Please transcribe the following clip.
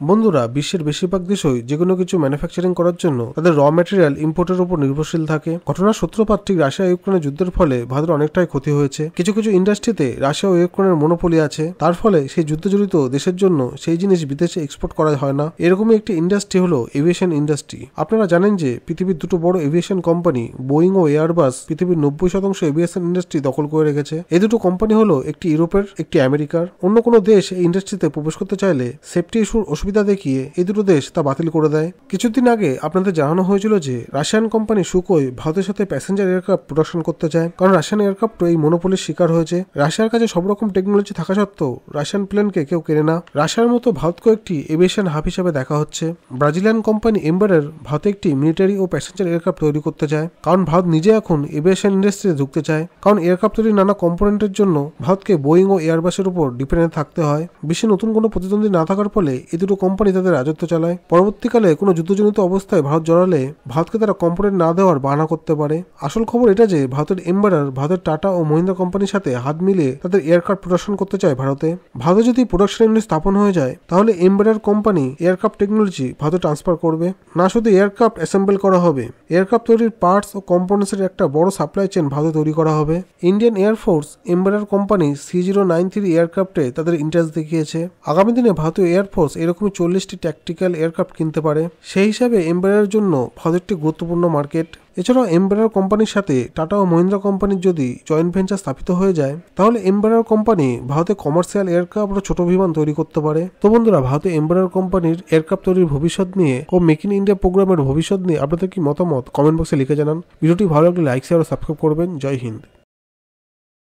বন্ধুরা, বিশ্বের বেশিরভাগ দেশই যেকোনো কিছু ম্যানুফ্যাকচারিং করার জন্য তাদের র ম্যাটেরিয়াল ইম্পোর্টের উপর নির্ভরশীল থাকে। ঘটনার সূত্রপাত ঠিক রাশিয়া ইউক্রেনের যুদ্ধের ফলে ভারতের অনেকটাই ক্ষতি হয়েছে। কিছু কিছু ইন্ডাস্ট্রিতে রাশিয়া ও ইউক্রেনের মনোপলি আছে, তার ফলে সেই যুদ্ধ জড়িত দেশের জন্য সেই জিনিস বিদেশে এক্সপোর্ট করা হয় না। এরকমই একটি ইন্ডাস্ট্রি হলো এভিয়েশন ইন্ডাস্ট্রি। আপনারা জানেন যে পৃথিবীর দুটো বড় এভিয়েশন কোম্পানি বোয়িং ও এয়ারবাস পৃথিবীর 90% এভিয়েশন ইন্ডাস্ট্রি দখল করে রেখেছে। এই দুটো কোম্পানি হলো একটি ইউরোপের, একটি আমেরিকার। অন্য কোনো দেশ এই ইন্ডাস্ট্রিতে প্রবেশ করতে চাইলে সেফটি ইস্যুর অসুবিধা দেখিয়ে এই দুটো দেশ তা বাতিল করে দেয়। কিছুদিন আগে আপনাদের জানানো হয়েছিল যে রাশিয়ান কোম্পানি সুকোই ভারতের সাথে প্যাসেঞ্জার এয়ারক্রাফট প্রোডাকশন করতে চায়, কারণ রাশিয়ান এয়ারক্রাফট এই মনোপলির শিকার হয়েছে। রাশিয়ার কাছে সব রকম টেকনোলজি থাকা সত্ত্বেও রাশিয়ান প্লেনকে কেউ কেনে না। রাশিয়ার মতো ভারতকে একটি এভিয়েশন হাব হিসেবে দেখা হচ্ছে। ব্রাজিলিয়ান কোম্পানি এম্বারের ভারতে একটি মিলিটারি ও প্যাসেঞ্জার এয়ারক্রাফট তৈরি করতে চায়, কারণ ভারত নিজে এখন এভিয়েশন ইন্ডাস্ট্রিতে ঢুকতে চায়। কারণ এয়ারক্রাফট তৈরির নানা কম্পোনেন্টের জন্য ভারতকে বোয়িং ও এয়ারবাসের উপর ডিপেন্ডেন্ট থাকতে হয়। বিশ্বে নতুন কোনো প্রতিদ্বন্দ্বী না থাকার ফলে এই দুটো কোম্পানি তাদের রাজত্ব চালায়। পরবর্তীকালে কোনো যুদ্ধজনিত অবস্থায় ভারত জড়ালে ভারতকে তারা কম্পোনেন্ট না দেওয়ার বাহানা করতে পারে। আসল খবর এটা যে ভারতের এম্বারার ভারতের টাটা ও মহিন্দ্রা কোম্পানির সাথে হাত মিলিয়ে তাদের এয়ারক্রাফট প্রোডাকশন করতে চায় ভারতে। ভারতে যদি প্রোডাকশন ইউনিট স্থাপন হয়ে যায় তাহলে এম্বারার কোম্পানি এয়ারক্রাফট টেকনোলজি ভারতে ট্রান্সফার করবে। না শুধু এয়ারক্রাফট অ্যাসেম্বল করা হবে, এয়ারক্রাফট তৈরির পার্টস ও কম্পোনেন্টসের একটা বড় সাপ্লাই চেইন ভারতে তৈরি করা হবে। ইন্ডিয়ান এয়ারফোর্স এম্বারার কোম্পানি C093 এয়ারক্রাফটে তাদের ইন্টারেস্ট দেখিয়েছে। আগামী দিনে ভারতীয় এয়ারফোর্স এরকমই 40টি ট্যাকটিক্যাল এয়ারক্রাফট কিনতে পারে। সেই হিসাবে এম্বারার জন্য ভারত একটি গুরুত্বপূর্ণ মার্কেট। এছাড়াও এম্বারার কোম্পানির সাথে টাটা ও মহিন্দ্রা কোম্পানির যদি জয়েন্ট ভেঞ্চার স্থাপিত হয়ে যায় তাহলে এম্বারার কোম্পানি ভারতে কমার্শিয়াল এয়ারক্রাফট ও ছোট বিমান তৈরি করতে পারে। তো বন্ধুরা, ভারতে এম্বারার কোম্পানির এয়ারক্রাফট তৈরির ভবিষ্যৎ নিয়ে ও মেক ইন ইন্ডিয়া প্রোগ্রামের ভবিষ্যৎ নিয়ে আপনাদের কি মতামত কমেন্ট বক্সে লিখে জানান। ভিডিওটি ভালো লাগলে লাইক শেয়ার ও সাবস্ক্রাইব করবেন। জয় হিন্দ।